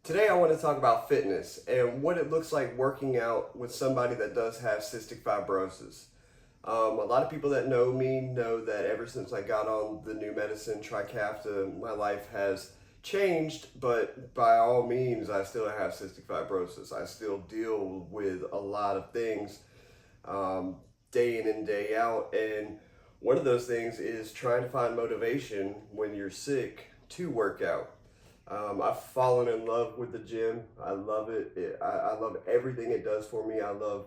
Today I want to talk about fitness and what it looks like working out with somebody that does have cystic fibrosis. A lot of people that know me know that ever since I got on the new medicine Trikafta, my life has changed, but by all means I still have cystic fibrosis. I still deal with a lot of things day in and day out, and one of those things is trying to find motivation when you're sick to work out. I've fallen in love with the gym. I love it. I love everything it does for me. I love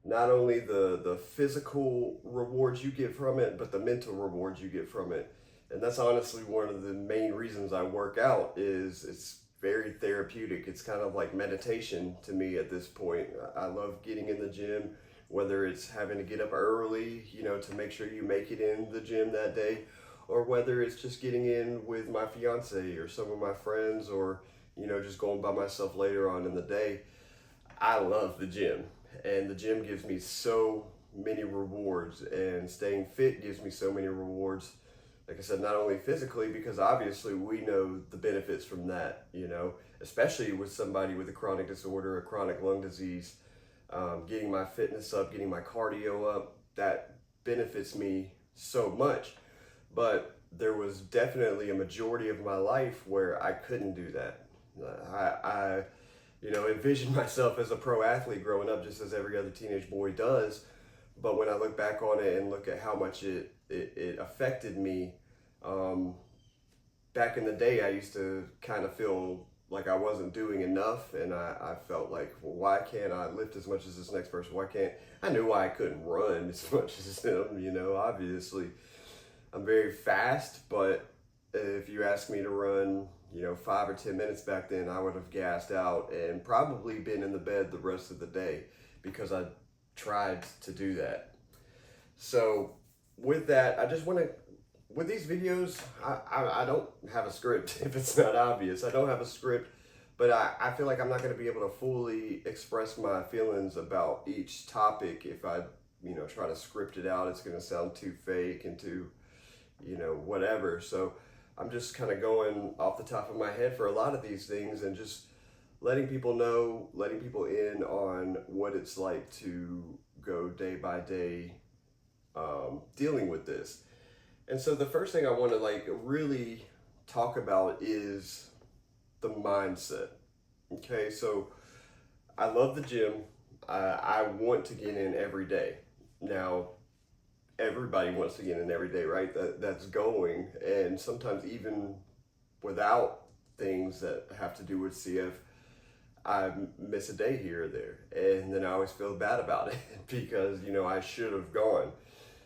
not only the physical rewards you get from it, but the mental rewards you get from it. And that's honestly one of the main reasons I work out is it's very therapeutic. It's kind of like meditation to me at this point. I love getting in the gym, whether it's having to get up early, to make sure you make it in the gym that day, or whether it's just getting in with my fiance or some of my friends, or just going by myself later on in the day. I love the gym, and the gym gives me so many rewards, and staying fit gives me so many rewards. Like I said, not only physically, because obviously we know the benefits from that, especially with somebody with a chronic disorder, a chronic lung disease. Getting my fitness up, getting my cardio up, that benefits me so much. But there was definitely a majority of my life where I couldn't do that. I envisioned myself as a pro athlete growing up, just as every other teenage boy does. But when I look back on it and look at how much it affected me, back in the day, I used to kind of feel like I wasn't doing enough, and I felt like, well, why can't I lift as much as this next person? Why can't I knew why I couldn't run as much as them, obviously. I'm very fast, but if you asked me to run, 5 or 10 minutes back then, I would have gassed out and probably been in the bed the rest of the day because I tried to do that. So with that, I just want to, with these videos, I don't have a script if it's not obvious. I don't have a script, but I feel like I'm not going to be able to fully express my feelings about each topic. If I, try to script it out, it's going to sound too fake and too, whatever. So I'm just kind of going off the top of my head for a lot of these things and just letting people know, letting people in on what it's like to go day by day dealing with this. And so the first thing I want to really talk about is the mindset. Okay, so I love the gym. I want to get in every day. Now, everybody wants to get in every day, right? That's going. And sometimes even without things that have to do with CF, I miss a day here or there. And then I always feel bad about it because, I should have gone.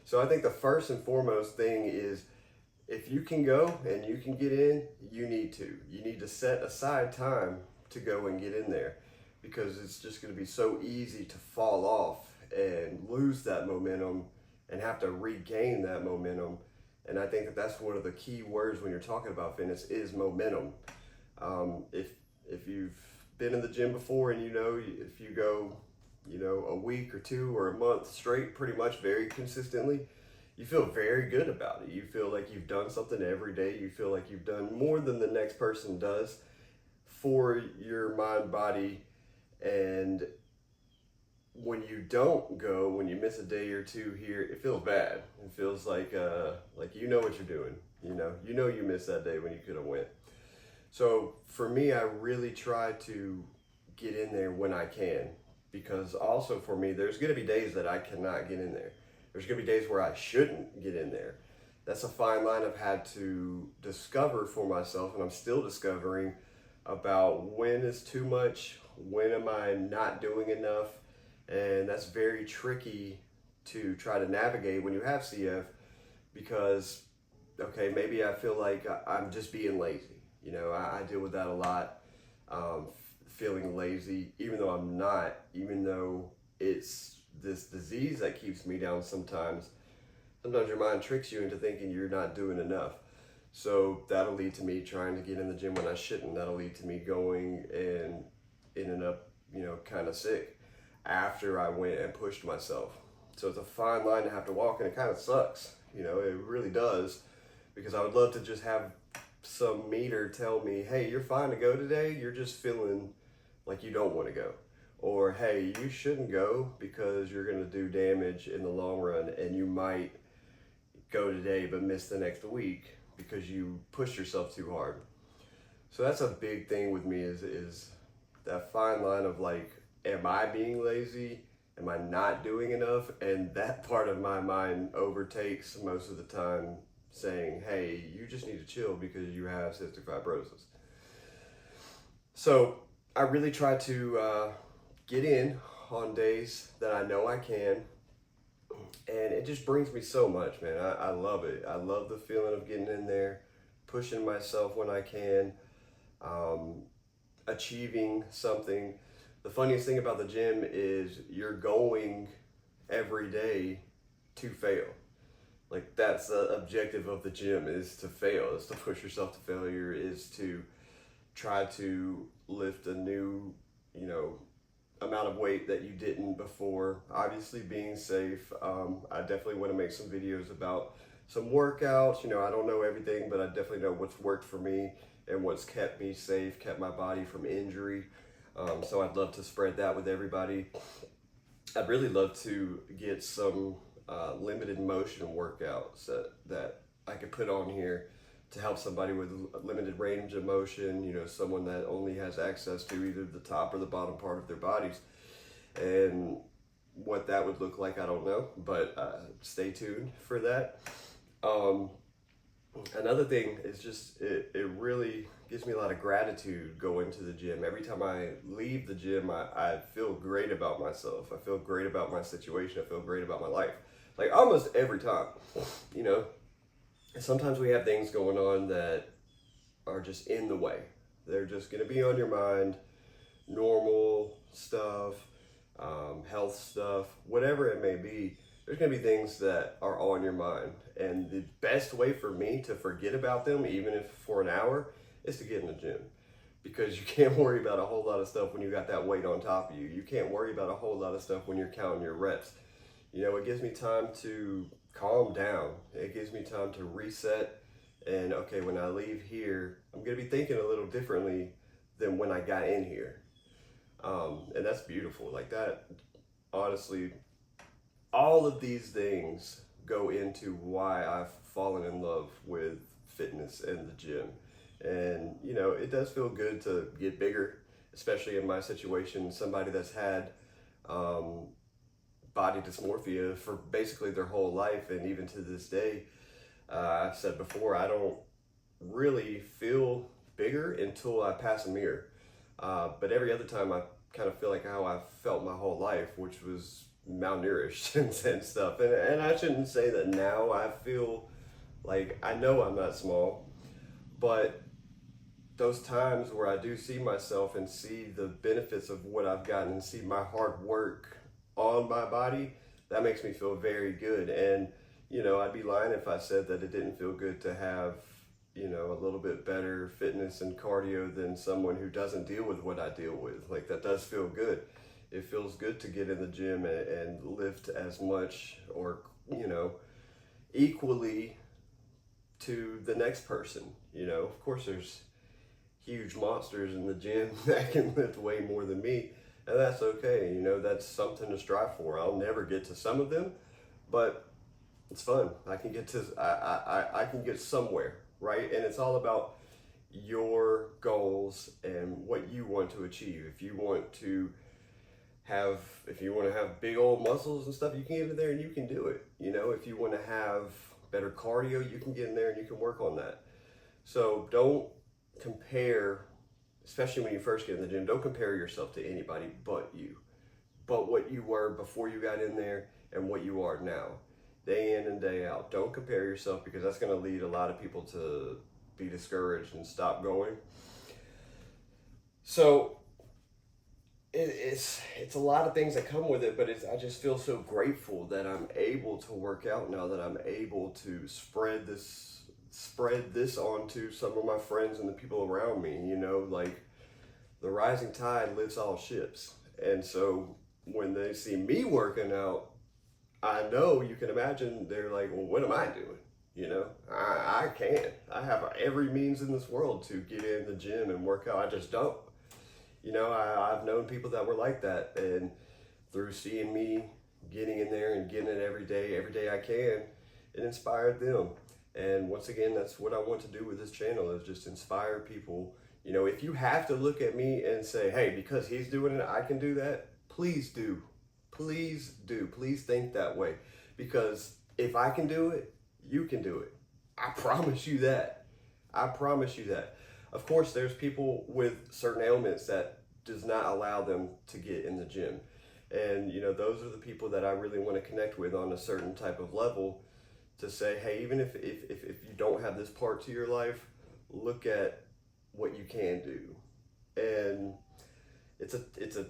So I think the first and foremost thing is if you can go and you can get in, you need to. You need to set aside time to go and get in there because it's just going to be so easy to fall off and lose that momentum and have to regain that momentum. And I think that that's one of the key words when you're talking about fitness is momentum. If you've been in the gym before and if you go a week or two or a month straight, pretty much very consistently, you feel very good about it. You feel like you've done something every day. You feel like you've done more than the next person does for your mind, body. And when you don't go, when you miss a day or two here, it feels bad. It feels like what you're doing. You missed that day when you could have went. So for me, I really try to get in there when I can. Because also for me, there's going to be days that I cannot get in there. There's going to be days where I shouldn't get in there. That's a fine line I've had to discover for myself, and I'm still discovering about when is too much, when am I not doing enough, and that's very tricky to try to navigate when you have CF because, okay, maybe I feel like I'm just being lazy. I deal with that a lot. Feeling lazy, even though I'm not, even though it's this disease that keeps me down sometimes your mind tricks you into thinking you're not doing enough. So that'll lead to me trying to get in the gym when I shouldn't. That'll lead to me going and ending up, kind of sick after I went and pushed myself. So it's a fine line to have to walk, and it kind of sucks. It really does, because I would love to just have some meter tell me, hey, you're fine to go today, you're just feeling like you don't want to go. Or, hey, you shouldn't go because you're going to do damage in the long run and you might go today but miss the next week because you pushed yourself too hard. So that's a big thing with me is that fine line of like, am I being lazy? Am I not doing enough? And that part of my mind overtakes most of the time saying, hey, you just need to chill because you have cystic fibrosis. So I really try to get in on days that I know I can. And it just brings me so much, man. I love it. I love the feeling of getting in there, pushing myself when I can, achieving something. The funniest thing about the gym is you're going every day to fail. Like that's the objective of the gym, is to fail, is to push yourself to failure, is to try to lift a new, amount of weight that you didn't before. Obviously being safe. I definitely want to make some videos about some workouts. I don't know everything, but I definitely know what's worked for me and what's kept me safe, kept my body from injury. So I'd love to spread that with everybody. I'd really love to get some limited motion workouts that I could put on here to help somebody with limited range of motion, someone that only has access to either the top or the bottom part of their bodies. And what that would look like, I don't know, but stay tuned for that. Another thing is just, it really gives me a lot of gratitude going to the gym. Every time I leave the gym, I feel great about myself. I feel great about my situation. I feel great about my life. Like almost every time, Sometimes we have things going on that are just in the way. They're just going to be on your mind, normal stuff, health stuff, whatever it may be. There's going to be things that are on your mind. And the best way for me to forget about them, even if for an hour, is to get in the gym. Because you can't worry about a whole lot of stuff when you got that weight on top of you. You can't worry about a whole lot of stuff when you're counting your reps. It gives me time to calm down. It gives me time to reset. And okay, when I leave here, I'm going to be thinking a little differently than when I got in here. And that's beautiful. Like that, honestly, all of these things go into why I've fallen in love with fitness and the gym. And, it does feel good to get bigger, especially in my situation, somebody that's had body dysmorphia for basically their whole life. And even to this day, I've said before, I don't really feel bigger until I pass a mirror. But every other time I kind of feel like how I felt my whole life, which was malnourished and stuff. And I shouldn't say that now. I feel like I know I'm not small, but those times where I do see myself and see the benefits of what I've gotten and see my hard work on my body, that makes me feel very good. And I'd be lying if I said that it didn't feel good to have a little bit better fitness and cardio than someone who doesn't deal with what I deal with. Like that does feel good. It feels good to get in the gym and lift as much or equally to the next person. Of course there's huge monsters in the gym that can lift way more than me, and that's okay. That's something to strive for. I'll never get to some of them, but it's fun. I can get to I can get somewhere, right? And it's all about your goals and what you want to achieve. If you want to have big old muscles and stuff, you can get in there and you can do it. If you want to have better cardio, you can get in there and you can work on that. So don't compare, especially when you first get in the gym, don't compare yourself to anybody but you. But what you were before you got in there and what you are now. Day in and day out. Don't compare yourself, because that's going to lead a lot of people to be discouraged and stop going. So it's a lot of things that come with it, but I just feel so grateful that I'm able to work out now, that I'm able to spread this onto some of my friends and the people around me. Like the rising tide lifts all ships. And so when they see me working out, I know, you can imagine, they're like, well, what am I doing? You know, I can. I have every means in this world to get in the gym and work out. I just don't. You know, I've known people that were like that, and through seeing me getting in there and getting it every day I can, it inspired them. And once again, that's what I want to do with this channel, is just inspire people. You know, if you have to look at me and say, hey, because he's doing it, I can do that, please do. Please do. Please think that way. Because if I can do it, you can do it. I promise you that. I promise you that. Of course, there's people with certain ailments that does not allow them to get in the gym. And, you know, those are the people that I really want to connect with on a certain type of level, to say, hey, even if you don't have this part to your life, look at what you can do. And it's a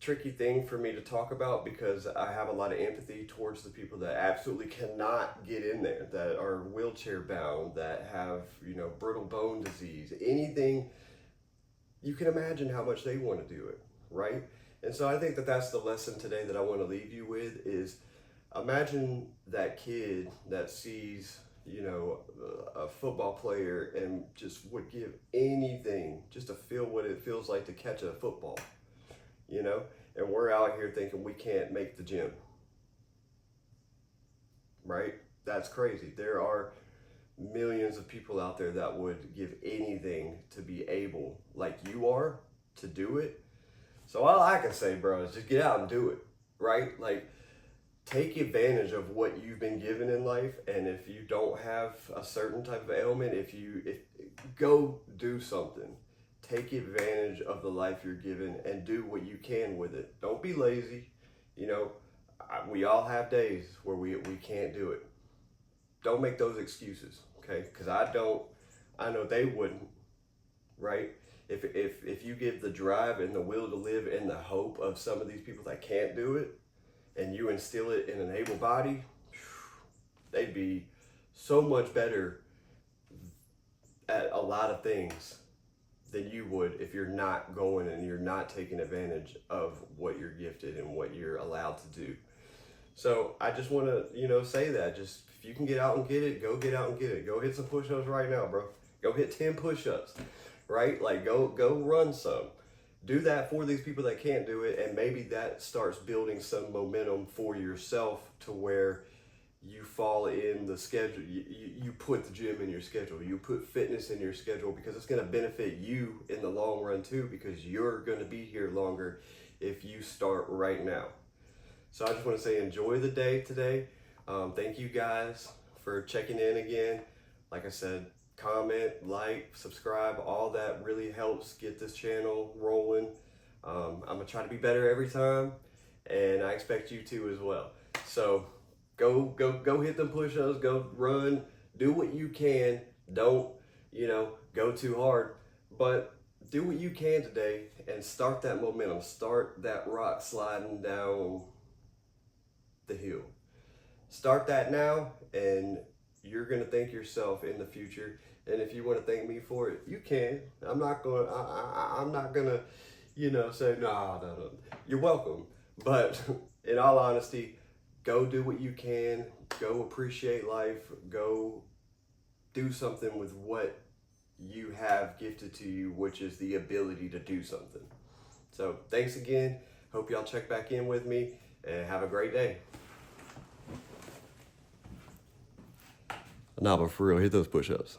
tricky thing for me to talk about, because I have a lot of empathy towards the people that absolutely cannot get in there, that are wheelchair bound, that have, you know, brittle bone disease, anything. You can imagine how much they want to do it, right? And so I think that that's the lesson today that I want to leave you with, is imagine that kid that sees, you know, a football player and just would give anything just to feel what it feels like to catch a football, you know? And we're out here thinking we can't make the gym, right? That's crazy. There are millions of people out there that would give anything to be able, like you are, to do it. So all I can say, bro, is just get out and do it, right? Like, take advantage of what you've been given in life. And if you don't have a certain type of ailment, if go do something. Take advantage of the life you're given and do what you can with it. Don't be lazy. You know, we all have days where we can't do it. Don't make those excuses, okay? Because I know they wouldn't, right? If you give the drive and the will to live and the hope of some of these people that can't do it, and you instill it in an able body, they'd be so much better at a lot of things than you would if you're not going and you're not taking advantage of what you're gifted and what you're allowed to do. So I just want to, you know, say that, just if you can get out and get it, go get out and get it. Go hit some push-ups right now, bro. Go hit 10 push-ups, right? Like go run some. Do that for these people that can't do it, and maybe that starts building some momentum for yourself to where you fall in the schedule. You put the gym in your schedule. You put fitness in your schedule, because it's going to benefit you in the long run too, because you're going to be here longer if you start right now. So I just want to say, enjoy the day today. Thank you guys for checking in again. Like I said, comment, like, subscribe, all that really helps get this channel rolling. I'm gonna try to be better every time, and I expect you to as well. So go hit them push-ups, go run, do what you can. Don't, you know, go too hard, but do what you can today and start that momentum. Start that rock sliding down the hill. Start that now, and you're gonna thank yourself in the future. And if you want to thank me for it, you can. I'm not gonna, you know, say no. You're welcome. But in all honesty, go do what you can. Go appreciate life. Go do something with what you have gifted to you, which is the ability to do something. So thanks again. Hope y'all check back in with me, and have a great day. Nah, but for real, hit those push-ups.